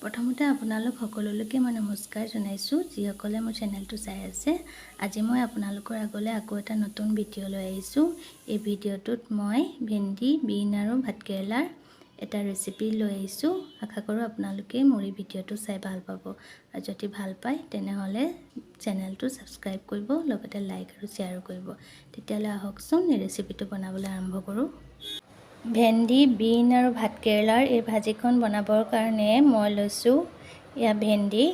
প্ৰথমতে আপোনালোক সকলোলৈকে মই নমস্কাৰ জনাইছোঁ যিসকলে মোৰ চেনেলটো চাই আছে। আজি মই আপোনালোকৰ আগলৈ আকৌ এটা নতুন ভিডিঅ' লৈ আহিছোঁ। এই ভিডিঅ'টোত মই ভেন্দি, বিন আৰু ভাতকেৰেলাৰ এটা ৰেচিপি লৈ আহিছোঁ। আশা কৰোঁ আপোনালোকে মোৰ এই ভিডিঅ'টো চাই ভাল পাব। আৰু যদি ভাল পায় তেনেহ'লে চেনেলটো ছাবস্ক্ৰাইব কৰিব, লগতে লাইক আৰু শ্বেয়াৰ কৰিব। তেতিয়াহ'লে আহকচোন এই ৰেচিপিটো বনাবলৈ আৰম্ভ কৰোঁ। ভেন্দি, বিন আৰু ভাতকেৰেলাৰ এই ভাজিখন বনাবৰ কাৰণে মই লৈছোঁ এয়া ভেন্দি,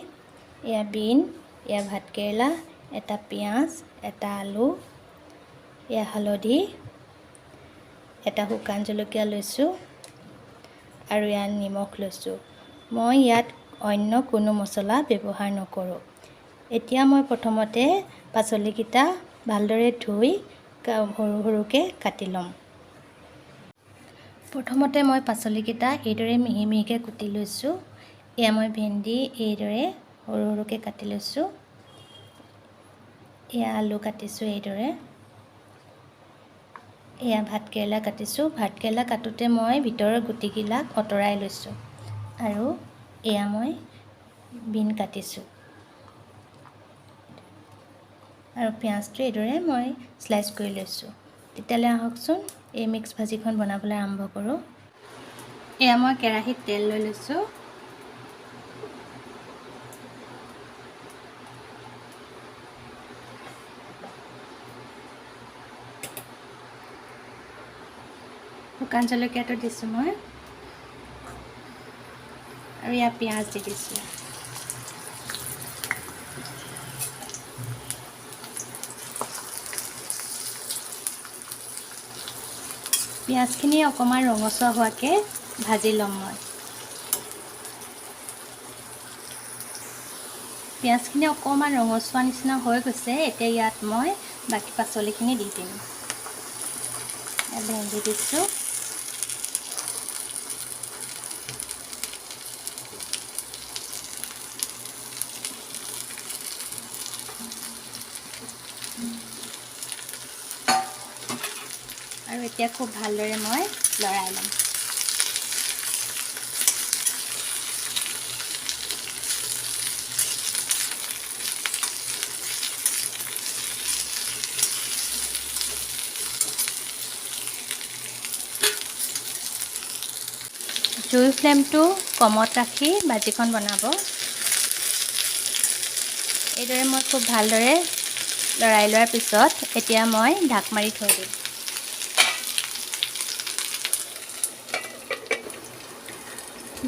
এয়া বিন, এয়া ভাতকেৰেলা, এটা পিঁয়াজ, এটা আলু, এয়া হালধি, এটা শুকান জলকীয়া লৈছোঁ আৰু ইয়াত নিমখ লৈছোঁ। মই ইয়াত অন্য কোনো মছলা ব্যৱহাৰ নকৰোঁ। এতিয়া মই প্ৰথমতে পাচলিকেইটা ভালদৰে ধুই সৰু সৰুকৈ কাটি ল'ম। প্ৰথমতে মই পাচলিকেইটা এইদৰে মিহি মিহিকৈ কুটি লৈছোঁ। এয়া মই ভেন্দি এইদৰে সৰু সৰুকৈ কাটি লৈছোঁ। এয়া আলু কাটিছোঁ এইদৰে। এয়া ভাতকেৰেলা কাটিছোঁ। ভাতকেৰেলা কাটোতে মই ভিতৰৰ গুটিবিলাক আঁতৰাই লৈছোঁ। আৰু এয়া মই বিন কাটিছোঁ। আৰু পিঁয়াজটো এইদৰে মই স্লাইচ কৰি লৈছোঁ। তেতিয়াহ'লে আহকচোন এই মিক্স ভাজিখন বনাবলৈ আৰম্ভ কৰোঁ। এয়া মই কেৰাহীত তেল লৈ লৈছোঁ। শুকান জলকীয়াটো দিছোঁ মই, আৰু ইয়াত পিঁয়াজ দি দিছোঁ। পিঁয়াজখিনি অকণমান ৰঙচুৱা হোৱাকৈ ভাজি ল'ম মই। পিঁয়াজখিনি অকণমান ৰঙচুৱা নিচিনা হৈ গৈছে। এতিয়া ইয়াত মই বাকী পাচলিখিনি দি দিম। ভেন্দি দিছোঁ, আৰু এতিয়া খুব ভালদৰে মই লৰাই ল'ম। জুইৰ ফ্লেমটো কমত ৰাখি ভাজিখন বনাব। এইদৰে মই খুব ভালদৰে লৰাই লোৱাৰ পিছত এতিয়া মই ঢাক মাৰি থৈ দিম।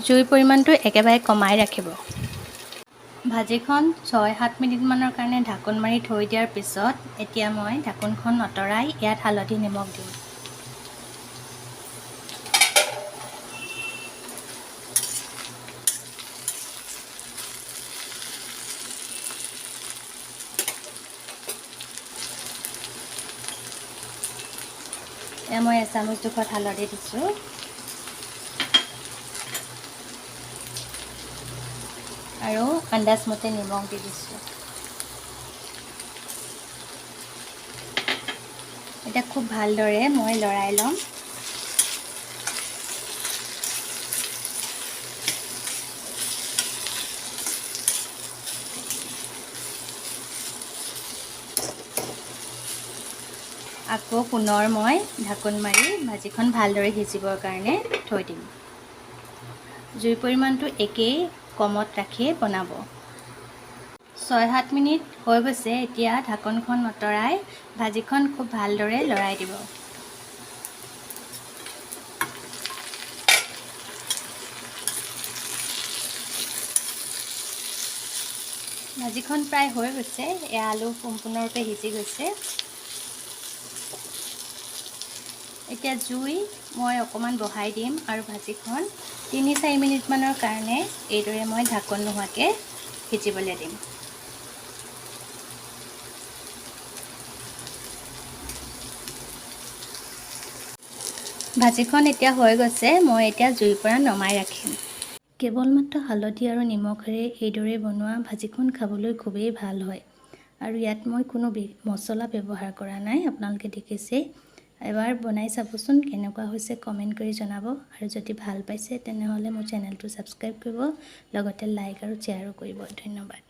জুইৰ পৰিমাণটো একেবাৰে কমাই ৰাখিব। ভাজিখন 6-7 মিনিটমানৰ কাৰণে ঢাকোন মাৰি থৈ দিয়াৰ পিছত এতিয়া মই ঢাকোনখন আঁতৰাই ইয়াত হালধি নিমখ দিম। এয়া মই এচামুচ জোখত হালধি দিছোঁ। আৰু আন্দাজমতে নিমখ দি দিছোঁ। এতিয়া খুব ভালদৰে মই লৰাই ল'ম। আকৌ পুনৰ মই ঢাকোন মাৰি ভাজিখন ভালদৰে সিজিবৰ কাৰণে থৈ দিম। জুইৰ পৰিমাণটো একেই কমত ৰাখি বনাব। 6-7 মিনিট হৈ গৈছে। এতিয়া ঢাকোনখন আঁতৰাই ভাজিখন খুব ভালদৰে লৰাই দিব। ভাজিখন প্ৰায় হৈ গৈছে। এয়া আলু সম্পূৰ্ণৰূপে সিজি গৈছে। এতিয়া জুই মই অকণমান বঢ়াই দিম আৰু ভাজিখন 3-4 মিনিটমানৰ কাৰণে এইদৰে মই ঢাকোন নোহোৱাকৈ সিজিবলৈ দিম। ভাজিখন এতিয়া হৈ গৈছে। মই এতিয়া জুইৰ পৰা নমাই ৰাখিম। কেৱল মাত্ৰ হালধি আৰু নিমখেৰে এইদৰে বনোৱা ভাজিখন খাবলৈ খুবেই ভাল হয়। আৰু ইয়াত মই কোনো মছলা ব্যৱহাৰ কৰা নাই, আপোনালোকে দেখিছেই। এবাৰ বনাই চাবচোন কেনেকুৱা হৈছে কমেণ্ট কৰি জনাব আৰু যদি ভাল পাইছে তেনেহ'লে মোৰ চেনেলটো ছাবস্ক্ৰাইব কৰিব লগতে লাইক আৰু শ্বেয়াৰো কৰিব ধন্যবাদ